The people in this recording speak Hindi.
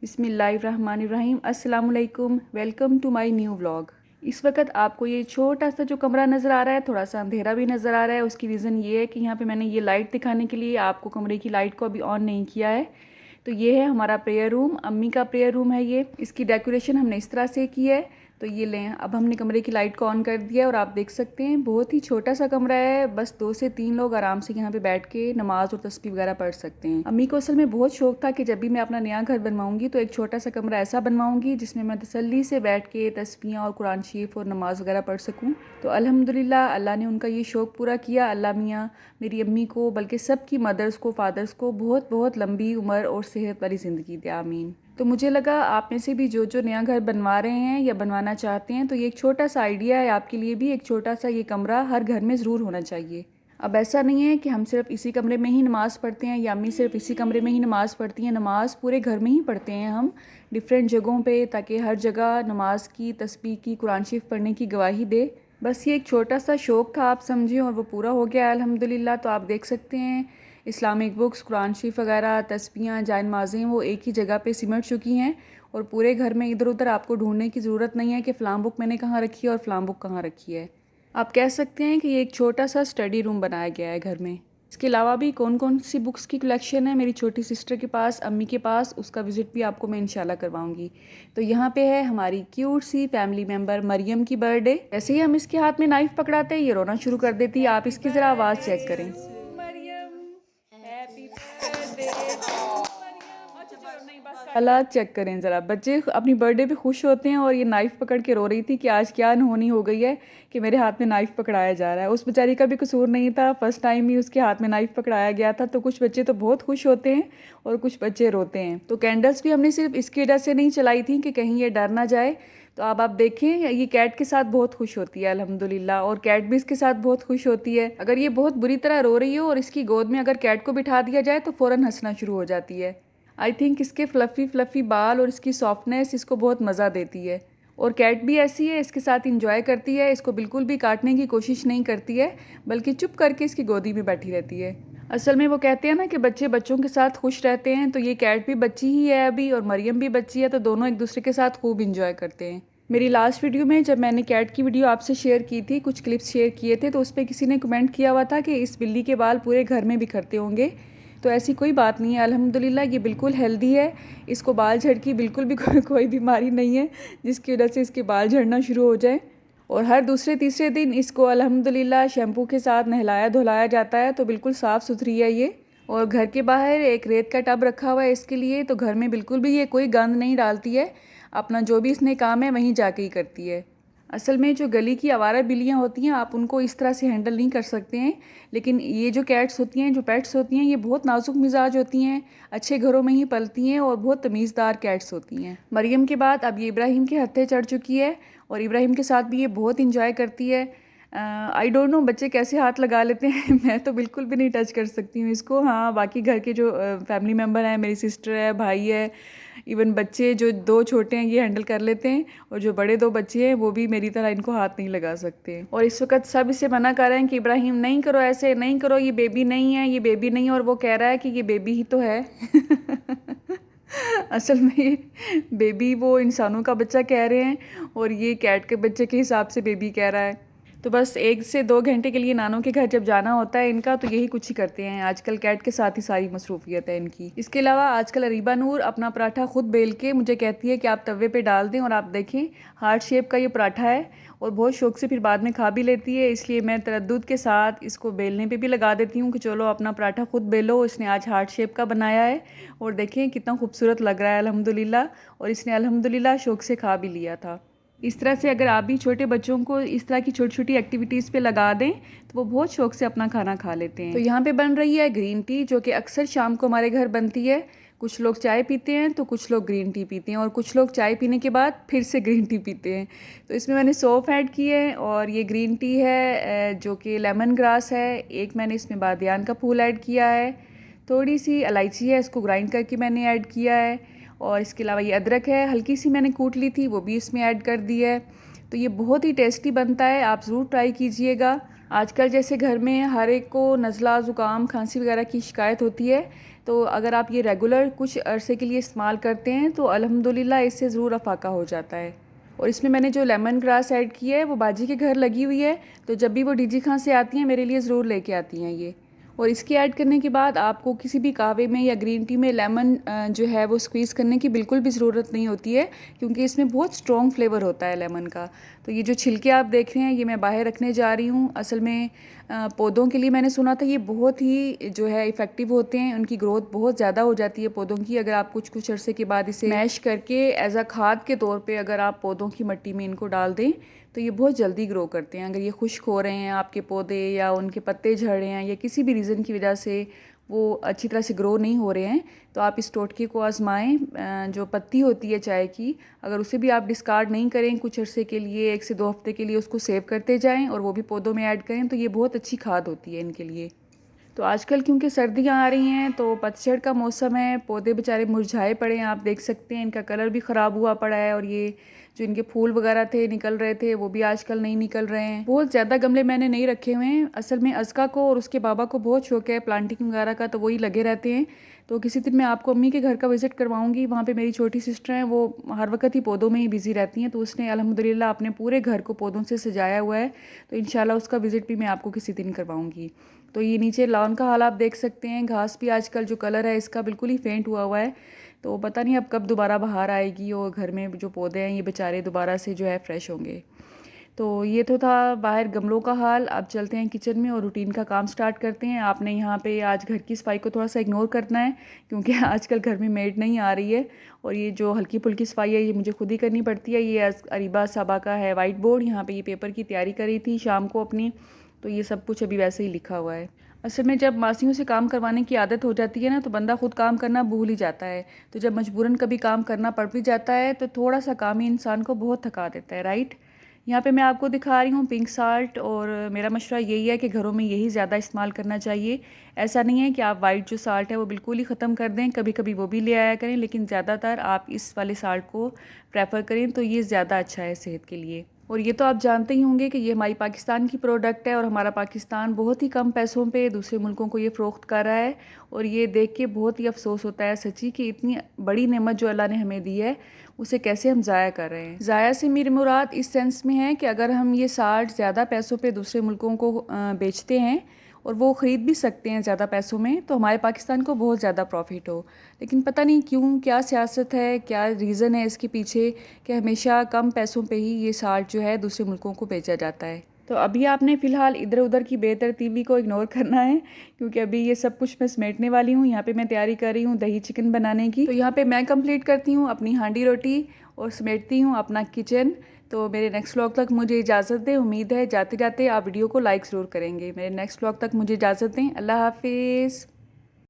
बिस्मिल्लाहिर्रहमानिर्रहीम। अस्सलामुअलैकुम, welcome to my new vlog. इस वक्त आपको ये छोटा सा जो कमरा नज़र आ रहा है, थोड़ा सा अंधेरा भी नज़र आ रहा है। उसकी रीज़न ये है कि यहाँ पे मैंने ये लाइट दिखाने के लिए आपको कमरे की लाइट को अभी ऑन नहीं किया है। तो ये है हमारा प्रेयर रूम, अम्मी का प्रेयर रूम है ये। इसकी डेकोरेशन हमने इस तरह से की है। तो ये लें, अब हमने कमरे की लाइट को ऑन कर दिया है और आप देख सकते हैं बहुत ही छोटा सा कमरा है। बस 2 से 3 लोग आराम से यहाँ पे बैठ के नमाज और तस्बीह वगैरह पढ़ सकते हैं। अम्मी को असल में बहुत शौक था कि जब भी मैं अपना नया घर बनवाऊंगी तो एक छोटा सा कमरा ऐसा बनवाऊंगी जिसमें मैं तसल्ली से बैठ के तस्बीह और कुरान शरीफ और नमाज वगैरह पढ़ सकूँ। तो अल्हम्दुलिल्लाह अल्लाह ने उनका ये शौक़ पूरा किया। अल्लाह मियाँ मेरी अम्मी को, बल्कि सबकी मदर्स को, फादर्स को बहुत बहुत लंबी उम्र और सेहत वाली ज़िंदगी दे, आमीन। तो मुझे लगा आप में से भी जो नया घर बनवा रहे हैं या बनवाना चाहते हैं तो ये एक छोटा सा आइडिया है आपके लिए भी। एक छोटा सा ये कमरा हर घर में ज़रूर होना चाहिए। अब ऐसा नहीं है कि हम सिर्फ इसी कमरे में ही नमाज़ पढ़ते हैं या अम्मी सिर्फ इसी कमरे में ही नमाज़ पढ़ती हैं। नमाज़ पूरे घर में ही पढ़ते हैं हम, डिफरेंट जगहों पे, ताकि हर जगह नमाज की, तस्बीह की, कुरान शरीफ पढ़ने की गवाही दे। बस ये एक छोटा सा शौक़ था आप समझें, और वो पूरा हो गया अल्हम्दुलिल्लाह। तो आप देख सकते हैं इस्लामिक बुक्स, कुरान शरीफ वगैरह, तस्बीहां, जान नमाज़ें वो एक ही जगह पे सिमट चुकी हैं। और पूरे घर में इधर उधर आपको ढूंढने की ज़रूरत नहीं है कि फ़लाँ बुक मैंने कहाँ रखी है और फ़लाँ बुक कहाँ रखी है। आप कह सकते हैं कि ये एक छोटा सा स्टडी रूम बनाया गया है घर में। इसके अलावा भी कौन कौन सी बुक्स की कलेक्शन है मेरी छोटी सिस्टर के पास, अम्मी के पास, उसका विज़िट भी आपको मैं इंशाल्लाह करवाऊंगी। तो यहाँ पे है हमारी क्यूट सी फैमिली मेम्बर मरियम की बर्थडे। ऐसे ही हम इसके हाथ में नाइफ़ पकड़ाते हैं ये रोना शुरू कर देती है। आप इसकी ज़रा आवाज़ चेक करें। हालात चेक करें ज़रा, बच्चे अपनी बर्थडे पे खुश होते हैं और ये नाइफ़ पकड़ के रो रही थी कि आज क्या अनहोनी हो गई है कि मेरे हाथ में नाइफ़ पकड़ाया जा रहा है। उस बेचारी का भी कसूर नहीं था, फ़र्स्ट टाइम ही उसके हाथ में नाइफ़ पकड़ाया गया था। तो कुछ बच्चे तो बहुत खुश होते हैं और कुछ बच्चे रोते हैं। तो कैंडल्स भी हमने सिर्फ इसकी वजह से नहीं चलाई थी कि कहीं ये डर ना जाए। तो अब आप देखें, ये कैट के साथ बहुत खुश होती है अल्हम्दुलिल्लाह, और कैट भी इसके साथ बहुत खुश होती है। अगर ये बहुत बुरी तरह रो रही हो और इसकी गोद में अगर कैट को बिठा दिया जाए तो फ़ौरन हंसना शुरू हो जाती है। आई थिंक इसके फ्लफ़ी फ्लफ़ी बाल और इसकी सॉफ्टनेस इसको बहुत मज़ा देती है। और कैट भी ऐसी है, इसके साथ इंजॉय करती है, इसको बिल्कुल भी काटने की कोशिश नहीं करती है, बल्कि चुप करके इसकी गोदी में बैठी रहती है। असल में वो कहते हैं ना कि बच्चे बच्चों के साथ खुश रहते हैं, तो ये कैट भी बच्ची ही है अभी और मरियम भी बच्ची है, तो दोनों एक दूसरे के साथ खूब इंजॉय करते हैं। मेरी लास्ट वीडियो में जब मैंने कैट की वीडियो आपसे शेयर की थी, कुछ क्लिप्स शेयर किए थे, तो उस पर किसी ने कमेंट किया हुआ था कि इस बिल्ली के बाल पूरे घर में बिखरते होंगे। तो ऐसी कोई बात नहीं है अल्हम्दुलिल्लाह, ये बिल्कुल हेल्दी है। इसको बाल झड़ की बिल्कुल भी कोई बीमारी नहीं है जिसकी वजह से इसके बाल झड़ना शुरू हो जाए। और हर दूसरे तीसरे दिन इसको अल्हम्दुलिल्लाह शैम्पू के साथ नहलाया धुलाया जाता है, तो बिल्कुल साफ़ सुथरी है ये। और घर के बाहर एक रेत का टब रखा हुआ है इसके लिए, तो घर में बिल्कुल भी ये कोई गंद नहीं डालती है। अपना जो भी इसने काम है वहीं जाके ही करती है। असल में जो गली की आवारा बिल्लियाँ होती हैं, आप उनको इस तरह से हैंडल नहीं कर सकते हैं, लेकिन ये जो कैट्स होती हैं, जो पेट्स होती हैं, ये बहुत नाजुक मिजाज होती हैं, अच्छे घरों में ही पलती हैं और बहुत तमीज़दार कैट्स होती हैं। मरियम के बाद अब ये इब्राहिम के हत्थे चढ़ चुकी है और इब्राहिम के साथ भी ये बहुत इंजॉय करती है। आई डोंट नो बच्चे कैसे हाथ लगा लेते हैं मैं तो बिल्कुल भी नहीं टच कर सकती हूँ इसको। हाँ, बाकी घर के जो फैमिली मेम्बर हैं, मेरी सिस्टर है, भाई है, इवन बच्चे जो 2 छोटे हैं ये हैंडल कर लेते हैं, और जो बड़े 2 बच्चे हैं वो भी मेरी तरह इनको हाथ नहीं लगा सकते। और इस वक्त सब इसे मना कर रहे हैं कि इब्राहिम नहीं करो, ऐसे नहीं करो, ये बेबी नहीं है, ये बेबी नहीं है, और वो कह रहा है कि ये बेबी ही तो है असल में ये बेबी वो इंसानों का बच्चा कह रहे हैं और ये कैट के बच्चे के हिसाब से बेबी कह रहा है। तो बस 1 से 2 घंटे के लिए नानों के घर जब जाना होता है इनका, तो यही कुछ ही करते हैं आजकल। कैट के साथ ही सारी मसरूफियत है इनकी। इसके अलावा आजकल अरीबा नूर अपना पराठा खुद बेल के मुझे कहती है कि आप तवे पे डाल दें, और आप देखें हार्ट शेप का ये पराठा है और बहुत शौक से फिर बाद में खा भी लेती है। इसलिए मैं तरद्दुद के साथ इसको बेलने पे भी लगा देती हूँ कि चलो अपना पराठा खुद बेलो। इसने आज हार्ट शेप का बनाया है और देखें कितना खूबसूरत लग रहा है अल्हम्दुलिल्लाह, और इसने अल्हम्दुलिल्लाह शौक से खा भी लिया था। इस तरह से अगर आप भी छोटे बच्चों को इस तरह की छोटी छोटी एक्टिविटीज़ पे लगा दें तो वो बहुत शौक से अपना खाना खा लेते हैं। तो यहाँ पे बन रही है ग्रीन टी, जो कि अक्सर शाम को हमारे घर बनती है। कुछ लोग चाय पीते हैं तो कुछ लोग ग्रीन टी पीते हैं, और कुछ लोग चाय पीने के बाद फिर से ग्रीन टी पीते हैं। तो इसमें मैंने सौंफ ऐड की है, और ये ग्रीन टी है जो कि लेमन ग्रास है। एक मैंने इसमें बादियान का फूल ऐड किया है, थोड़ी सी इलायची है, इसको ग्राइंड करके मैंने ऐड किया है, और इसके अलावा ये अदरक है, हल्की सी मैंने कूट ली थी, वो भी इसमें ऐड कर दी है। तो ये बहुत ही टेस्टी बनता है, आप ज़रूर ट्राई कीजिएगा। आजकल जैसे घर में हर एक को नज़ला, ज़ुकाम, खांसी वगैरह की शिकायत होती है, तो अगर आप ये रेगुलर कुछ अरसे के लिए इस्तेमाल करते हैं तो अल्हम्दुलिल्लाह इससे ज़रूर अफाका हो जाता है। और इसमें मैंने जो लेमन ग्रास ऐड की है वो बाजी के घर लगी हुई है, तो जब भी वो डीजी खां से आती हैं मेरे लिए ज़रूर लेके आती हैं ये। और इसकी ऐड करने के बाद आपको किसी भी कहवे में या ग्रीन टी में लेमन जो है वो स्क्वीज़ करने की बिल्कुल भी ज़रूरत नहीं होती है, क्योंकि इसमें बहुत स्ट्रॉन्ग फ्लेवर होता है लेमन का। तो ये जो छिलके आप देख रहे हैं ये मैं बाहर रखने जा रही हूँ। असल में पौधों के लिए मैंने सुना था ये बहुत ही जो है इफ़ेक्टिव होते हैं, उनकी ग्रोथ बहुत ज़्यादा हो जाती है पौधों की। अगर आप कुछ कुछ अरसे के बाद इसे मैश करके एज अ खाद के तौर पे अगर आप पौधों की मिट्टी में इनको डाल दें तो ये बहुत जल्दी ग्रो करते हैं। अगर ये खुश्क हो रहे हैं आपके पौधे या उनके पत्ते झड़ रहे हैं या किसी भी रीज़न की वजह से वो अच्छी तरह से ग्रो नहीं हो रहे हैं, तो आप इस टोटके को आजमाएं। जो पत्ती होती है चाय की, अगर उसे भी आप डिस्कार्ड नहीं करें कुछ अरसे के लिए, 1 से 2 हफ्ते के लिए उसको सेव करते जाएं और वो भी पौधों में ऐड करें, तो ये बहुत अच्छी खाद होती है इनके लिए। तो आजकल क्योंकि सर्दियां आ रही हैं तो पतझड़ का मौसम है, पौधे बेचारे मुरझाए पड़े हैं, आप देख सकते हैं इनका कलर भी ख़राब हुआ पड़ा है और ये जो इनके फूल वगैरह थे निकल रहे थे वो भी आजकल नहीं निकल रहे हैं। बहुत ज़्यादा गमले मैंने नहीं रखे हुए हैं। असल में अज़का को और उसके बाबा को बहुत शौक है प्लांटिंग वगैरह का, तो वही लगे रहते हैं। तो किसी दिन मैं आपको अम्मी के घर का विज़िट करवाऊंगी। वहाँ पे मेरी छोटी सिस्टर हैं, वो हर वक्त ही पौधों में ही बिज़ी रहती हैं, तो उसने अल्हम्दुलिल्लाह अपने पूरे घर को पौधों से सजाया हुआ है। तो इंशाल्लाह उसका विज़िट भी मैं आपको किसी दिन करवाऊंगी। तो ये नीचे लॉन का हाल आप देख सकते हैं, घास भी आजकल जो कलर है इसका बिल्कुल ही फेंट हुआ हुआ है। तो पता नहीं अब कब दोबारा बाहर आएगी और घर में जो पौधे हैं ये बेचारे दोबारा से जो है फ्रेश होंगे। तो ये तो था बाहर गमलों का हाल। अब चलते हैं किचन में और रूटीन का काम स्टार्ट करते हैं। आपने यहाँ पे आज घर की सफाई को थोड़ा सा इग्नोर करना है, क्योंकि आजकल घर में मेड नहीं आ रही है और ये जो हल्की फुल्की सफाई है ये मुझे खुद ही करनी पड़ती है। ये अरीबा साबा का है वाइट बोर्ड, यहाँ पे ये पेपर की तैयारी करी थी शाम को अपनी, तो ये सब कुछ अभी वैसे ही लिखा हुआ है। असल में जब मासियों से काम करवाने की आदत हो जाती है ना तो बंदा खुद काम करना भूल ही जाता है। तो जब मजबूरन कभी काम करना पड़ भी जाता है तो थोड़ा सा काम ही इंसान को बहुत थका देता है, राइट। यहाँ पे मैं आपको दिखा रही हूँ पिंक साल्ट, और मेरा मशवरा यही है कि घरों में यही ज़्यादा इस्तेमाल करना चाहिए। ऐसा नहीं है कि आप वाइट जो साल्ट है वो बिल्कुल ही ख़त्म कर दें, कभी कभी वो भी ले आया करें, लेकिन ज़्यादातर आप इस वाले साल्ट को प्रेफर करें तो ये ज़्यादा अच्छा है सेहत के लिए। और ये तो आप जानते ही होंगे कि ये हमारी पाकिस्तान की प्रोडक्ट है और हमारा पाकिस्तान बहुत ही कम पैसों पे दूसरे मुल्कों को ये फ़रोख्त कर रहा है। और ये देख के बहुत ही अफसोस होता है सच्ची कि इतनी बड़ी नेमत जो अल्लाह ने हमें दी है उसे कैसे हम ज़ाया कर रहे हैं। ज़ाया से मेरी मुराद इस सेंस में है कि अगर हम ये साल्ट ज़्यादा पैसों पे दूसरे मुल्कों को बेचते हैं और वो ख़रीद भी सकते हैं ज़्यादा पैसों में, तो हमारे पाकिस्तान को बहुत ज़्यादा प्रॉफिट हो। लेकिन पता नहीं क्यों, क्या सियासत है, क्या रीज़न है इसके पीछे कि हमेशा कम पैसों पे ही ये साल्ट जो है दूसरे मुल्कों को बेचा जाता है। तो अभी आपने फ़िलहाल इधर उधर की बेतरतीबी को इग्नोर करना है, क्योंकि अभी ये सब कुछ मैं समेटने वाली हूँ। यहाँ पे मैं तैयारी कर रही हूँ दही चिकन बनाने की। तो यहाँ पे मैं कंप्लीट करती हूँ अपनी हांडी रोटी और समेटती हूँ अपना किचन। तो मेरे नेक्स्ट व्लॉग तक मुझे इजाज़त दें। उम्मीद है जाते जाते आप वीडियो को लाइक ज़रूर करेंगे। मेरे नेक्स्ट व्लॉग तक मुझे इजाज़त दें। अल्लाह हाफिज़।